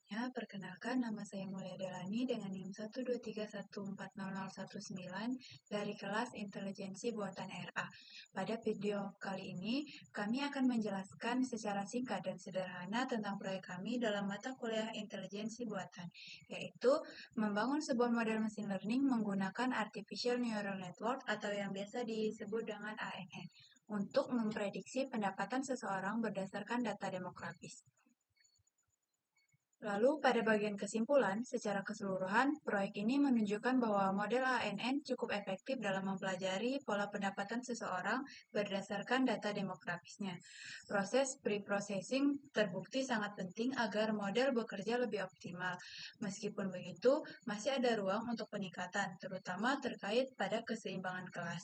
semuanya, perkenalkan nama saya Mulia Delani dengan NIM 123140019 dari kelas Intelijensi Buatan RA. Pada video kali ini, kami akan menjelaskan secara singkat dan sederhana tentang proyek kami dalam mata kuliah Intelijensi Buatan, yaitu membangun sebuah model mesin learning menggunakan Artificial Neural Network atau yang biasa disebut dengan ANN untuk memprediksi pendapatan seseorang berdasarkan data demografis. Lalu, pada bagian kesimpulan, secara keseluruhan, proyek ini menunjukkan bahwa model ANN cukup efektif dalam mempelajari pola pendapatan seseorang berdasarkan data demografisnya. Proses pre-processing terbukti sangat penting agar model bekerja lebih optimal. Meskipun begitu, masih ada ruang untuk peningkatan, terutama terkait pada keseimbangan kelas.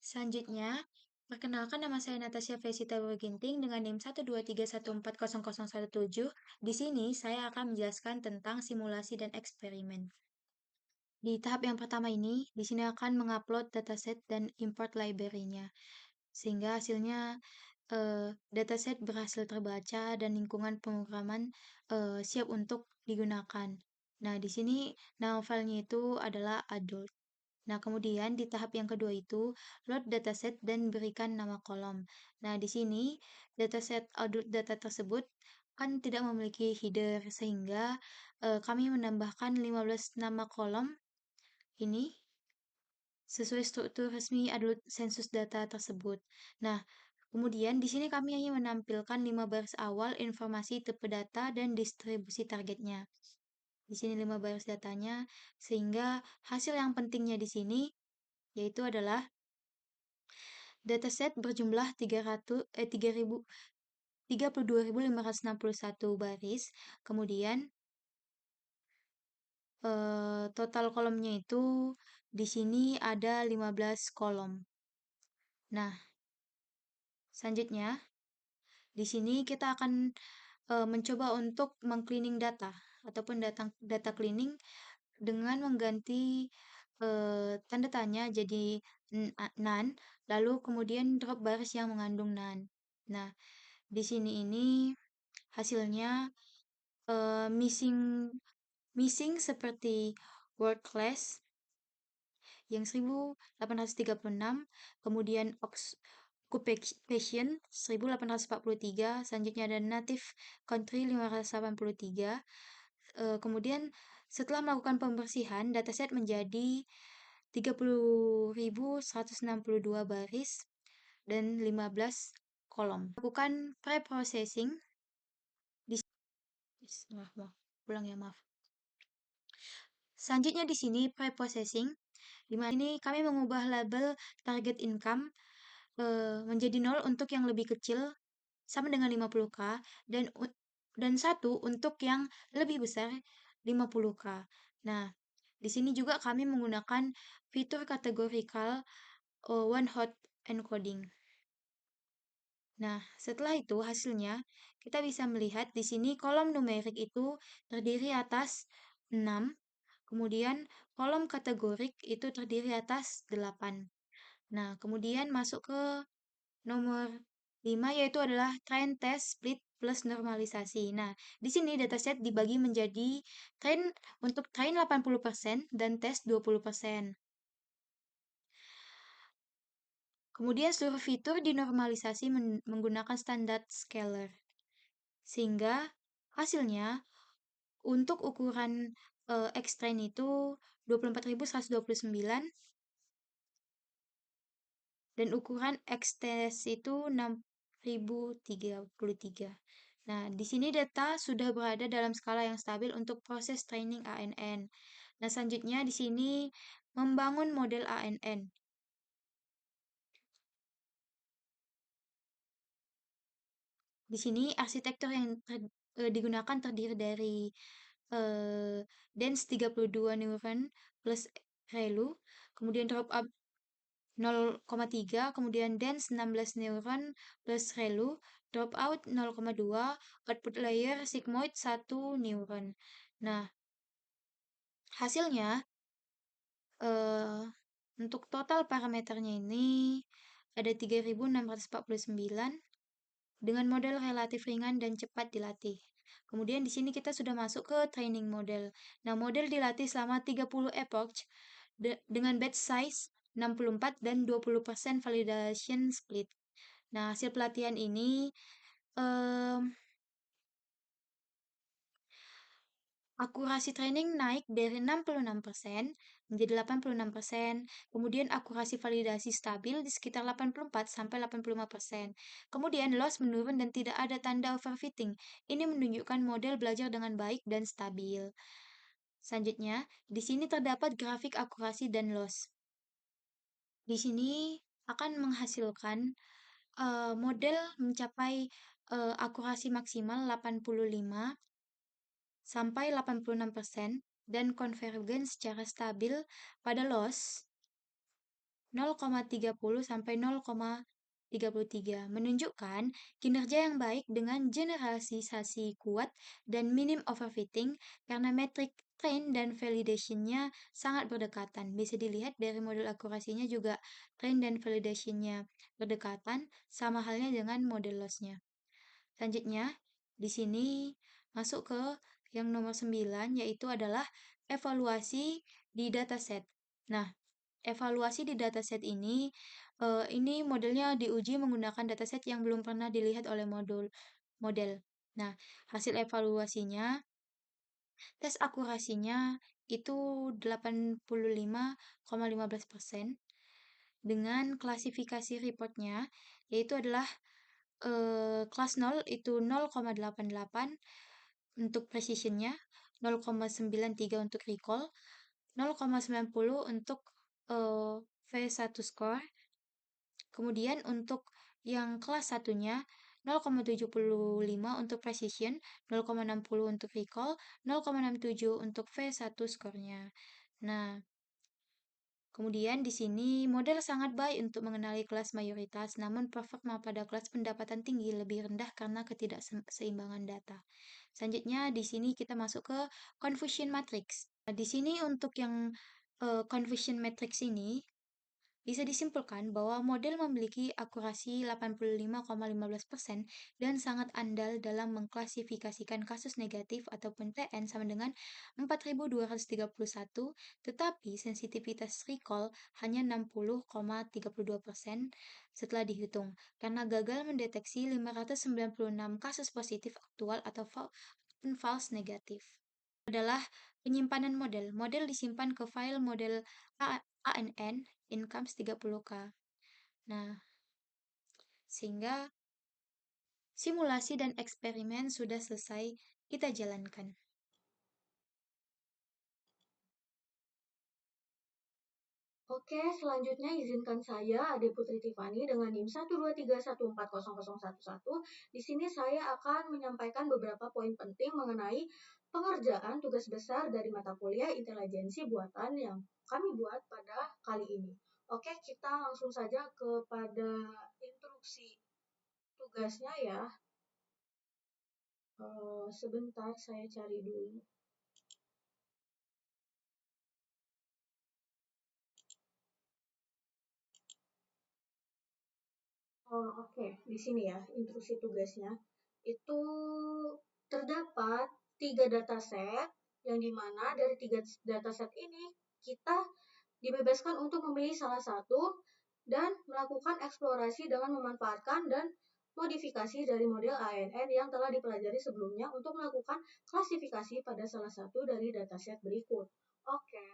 Selanjutnya, perkenalkan nama saya Natasha Vesita Ginting dengan NIM 123140017. Di sini saya akan menjelaskan tentang simulasi dan eksperimen. Di tahap yang pertama ini, di sini akan mengupload dataset dan import library-nya. Sehingga hasilnya dataset berhasil terbaca dan lingkungan pemrograman siap untuk digunakan. Nah, di sini nama filenya itu adalah adult. Nah, kemudian di tahap yang kedua itu, load dataset dan berikan nama kolom. Nah, di sini dataset adult data tersebut kan tidak memiliki header, sehingga kami menambahkan 15 nama kolom ini sesuai struktur resmi adult sensus data tersebut. Nah, kemudian di sini kami hanya menampilkan 5 baris awal informasi tipe data dan distribusi targetnya. Di sini 5 baris datanya, sehingga hasil yang pentingnya di sini yaitu adalah dataset berjumlah 32.561 baris, kemudian total kolomnya itu di sini ada 15 kolom. Nah, selanjutnya di sini kita akan mencoba untuk mengcleaning data ataupun data cleaning dengan mengganti tanda tanya jadi none, lalu kemudian drop baris yang mengandung none. Nah, di sini ini hasilnya missing seperti word class yang 1836, kemudian occupation 1843, selanjutnya ada native country 583. Kemudian setelah melakukan pembersihan, dataset menjadi 30.162 baris dan 15 kolom. Lakukan pre-processing di maaf, ulang ya, maaf. Selanjutnya di sini pre-processing, di mana ini kami mengubah label target income menjadi 0 untuk yang lebih kecil sama dengan 50K dan 1 untuk yang lebih besar 50K. Nah, di sini juga kami menggunakan fitur kategorikal one hot encoding. Nah, setelah itu hasilnya kita bisa melihat di sini kolom numerik itu terdiri atas 6, kemudian kolom kategorik itu terdiri atas 8. Nah, kemudian masuk ke nomor 5 yaitu adalah train test split plus normalisasi. Nah, di sini dataset dibagi menjadi untuk train 80% dan tes 20%. Kemudian seluruh fitur dinormalisasi menggunakan standar scalar. Sehingga hasilnya untuk ukuran X-train itu 24.129 dan ukuran X-test itu 6.033. Nah, di sini data sudah berada dalam skala yang stabil untuk proses training ANN. Nah, selanjutnya di sini membangun model ANN. Di sini arsitektur yang digunakan terdiri dari dense 32 neuron plus ReLU, kemudian drop up 0,3, kemudian dense 16 neuron plus ReLU, drop out 0,2, output layer sigmoid 1 neuron. Nah, hasilnya untuk total parameternya ini ada 3.649 dengan model relatif ringan dan cepat dilatih. Kemudian di sini kita sudah masuk ke training model. Nah, model dilatih selama 30 epoch dengan batch size 64 dan 20% validation split. Nah, hasil pelatihan ini akurasi training naik dari 66% menjadi 86%, kemudian akurasi validasi stabil di sekitar 84 sampai 85%. Kemudian loss menurun dan tidak ada tanda overfitting. Ini menunjukkan model belajar dengan baik dan stabil. Selanjutnya, di sini terdapat grafik akurasi dan loss. Di sini akan menghasilkan model mencapai akurasi maksimal 85 sampai 86% dan konvergen secara stabil pada loss 0,30 sampai 0,33 menunjukkan kinerja yang baik dengan generalisasi kuat dan minim overfitting karena metrik train dan validation-nya sangat berdekatan. Bisa dilihat dari model akurasinya juga train dan validation-nya berdekatan, sama halnya dengan model loss-nya. Selanjutnya, di sini masuk ke yang nomor 9, yaitu adalah evaluasi di dataset. Nah, evaluasi di dataset ini modelnya diuji menggunakan dataset yang belum pernah dilihat oleh model. Nah, hasil evaluasinya, tes akurasinya itu 85,15% dengan klasifikasi reportnya, yaitu adalah kelas 0 itu 0,88 untuk precision-nya, 0,93 untuk recall, 0,90 untuk V1 score. Kemudian untuk yang kelas satunya 0,75 untuk precision, 0,60 untuk recall, 0,67 untuk V1 skornya. Nah, kemudian di sini model sangat baik untuk mengenali kelas mayoritas, namun performa pada kelas pendapatan tinggi lebih rendah karena ketidakseimbangan data. Selanjutnya di sini kita masuk ke confusion matrix. Nah, di sini untuk yang confusion matrix ini bisa disimpulkan bahwa model memiliki akurasi 85,15% dan sangat andal dalam mengklasifikasikan kasus negatif ataupun TN sama dengan 4.231, tetapi sensitivitas recall hanya 60,32% setelah dihitung, karena gagal mendeteksi 596 kasus positif aktual atau false negatif. Adalah penyimpanan model. Model disimpan ke file model ANN incomes 30K. Nah, sehingga simulasi dan eksperimen sudah selesai kita jalankan. Oke, selanjutnya izinkan saya, Ade Putri Tiffany, dengan NIM 123140011. Di sini saya akan menyampaikan beberapa poin penting mengenai pengerjaan tugas besar dari mata kuliah intelijensi buatan yang kami buat pada kali ini. Oke, kita langsung saja kepada instruksi tugasnya ya. Sebentar, saya cari dulu. Oke, di sini ya, instruksi tugasnya. Itu terdapat 3 dataset, yang dimana dari 3 dataset ini, kita dibebaskan untuk memilih salah satu dan melakukan eksplorasi dengan memanfaatkan dan modifikasi dari model ANN yang telah dipelajari sebelumnya untuk melakukan klasifikasi pada salah satu dari dataset berikut. Oke,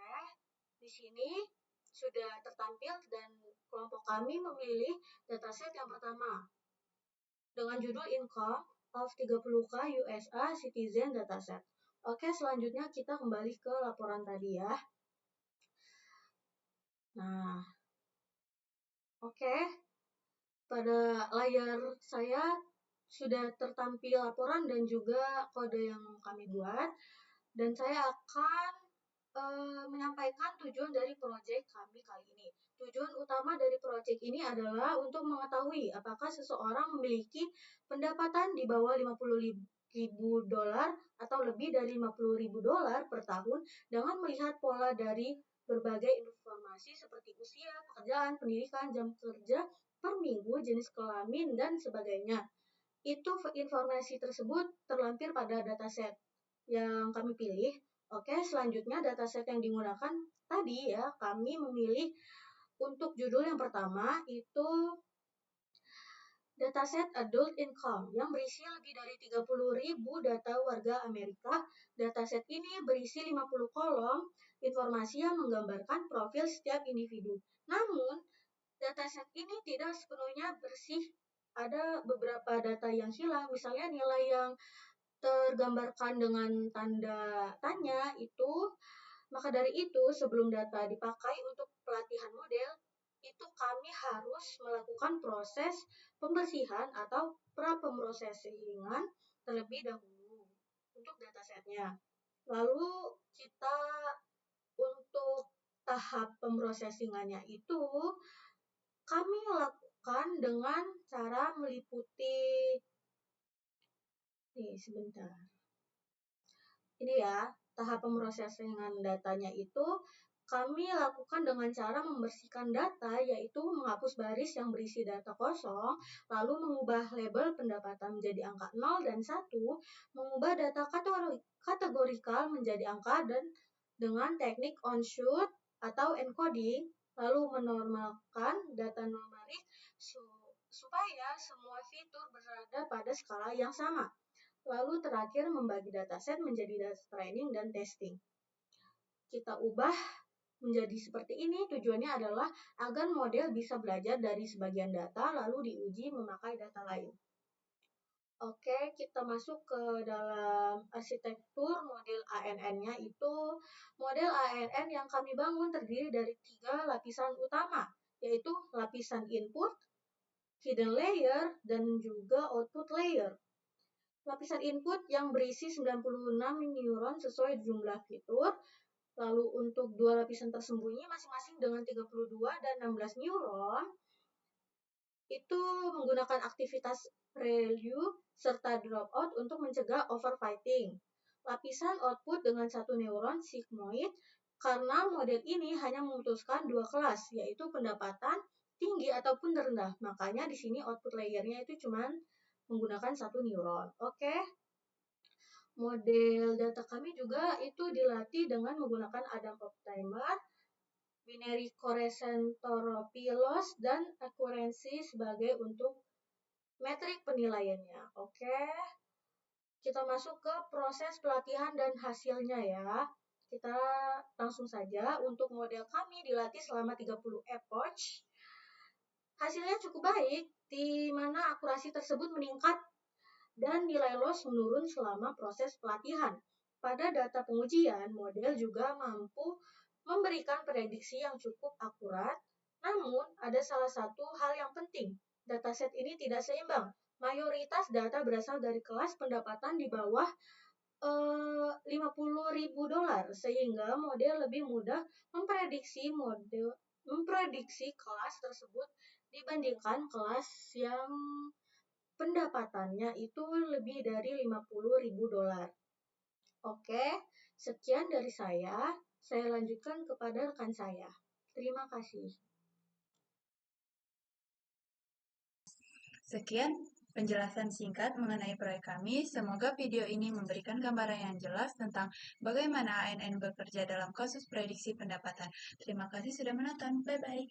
di sini sudah tertampil dan kelompok kami memilih dataset yang pertama dengan judul Income of 30K USA Citizen Dataset. Oke, selanjutnya kita kembali ke laporan tadi ya. Nah, oke. Pada layar saya sudah tertampil laporan dan juga kode yang kami buat. Dan saya akan menyampaikan tujuan dari proyek kami kali ini. Tujuan utama dari proyek ini adalah untuk mengetahui apakah seseorang memiliki pendapatan di bawah $50.000 atau lebih dari $50.000 per tahun dengan melihat pola dari berbagai informasi seperti usia, pekerjaan, pendidikan, jam kerja per minggu, jenis kelamin, dan sebagainya. itu informasi tersebut terlampir pada dataset yang kami pilih. Oke, selanjutnya dataset yang digunakan tadi ya, kami memilih untuk judul yang pertama itu dataset Adult Income yang berisi lebih dari 30.000 data warga Amerika. Dataset ini berisi 50 kolom informasi yang menggambarkan profil setiap individu. Namun, dataset ini tidak sepenuhnya bersih. Ada beberapa data yang hilang, misalnya nilai yang tergambarkan dengan tanda tanya itu. Maka dari itu, sebelum data dipakai untuk pelatihan model, itu kami harus melakukan proses pembersihan atau pra-pemrosesingan terlebih dahulu untuk datasetnya. Lalu kita untuk tahap pemrosesingannya itu kami lakukan dengan cara meliputi sebentar. Ini ya, tahap pemrosesingan datanya itu kami lakukan dengan cara membersihkan data, yaitu menghapus baris yang berisi data kosong, lalu mengubah label pendapatan menjadi angka 0 dan 1, mengubah data kategorikal menjadi angka dan dengan teknik on-shoot atau encoding, lalu menormalkan data numerik supaya semua fitur berada pada skala yang sama. Lalu terakhir membagi dataset menjadi data training dan testing. Kita ubah menjadi seperti ini, tujuannya adalah agar model bisa belajar dari sebagian data lalu diuji memakai data lain. Oke, kita masuk ke dalam arsitektur model ANN-nya itu. Model ANN yang kami bangun terdiri dari 3 lapisan utama, yaitu lapisan input, hidden layer, dan juga output layer. Lapisan input yang berisi 96 neuron sesuai jumlah fitur. Lalu untuk 2 lapisan tersembunyi masing-masing dengan 32 dan 16 neuron itu menggunakan aktivitas prelude serta dropout untuk mencegah overfitting. Lapisan output dengan 1 neuron sigmoid karena model ini hanya memutuskan 2 kelas, yaitu pendapatan tinggi ataupun rendah. Makanya di sini output layernya itu cuma menggunakan 1 neuron. Oke. Model data kami juga itu dilatih dengan menggunakan Adam Optimer, binary coarsentoropy loss, dan accuracy sebagai untuk metrik penilaiannya. Oke, kita masuk ke proses pelatihan dan hasilnya ya. Kita langsung saja, untuk model kami dilatih selama 30 epoch. Hasilnya cukup baik, di mana akurasi tersebut meningkat dan nilai loss menurun selama proses pelatihan. Pada data pengujian, model juga mampu memberikan prediksi yang cukup akurat. Namun, ada salah satu hal yang penting. Dataset ini tidak seimbang. Mayoritas data berasal dari kelas pendapatan di bawah $50.000, sehingga model lebih mudah memprediksi kelas tersebut dibandingkan kelas yang pendapatannya itu lebih dari $50.000. Oke, sekian dari saya. Saya lanjutkan kepada rekan saya. Terima kasih. Sekian penjelasan singkat mengenai proyek kami. Semoga video ini memberikan gambaran yang jelas tentang bagaimana ANN bekerja dalam kasus prediksi pendapatan. Terima kasih sudah menonton. Bye-bye.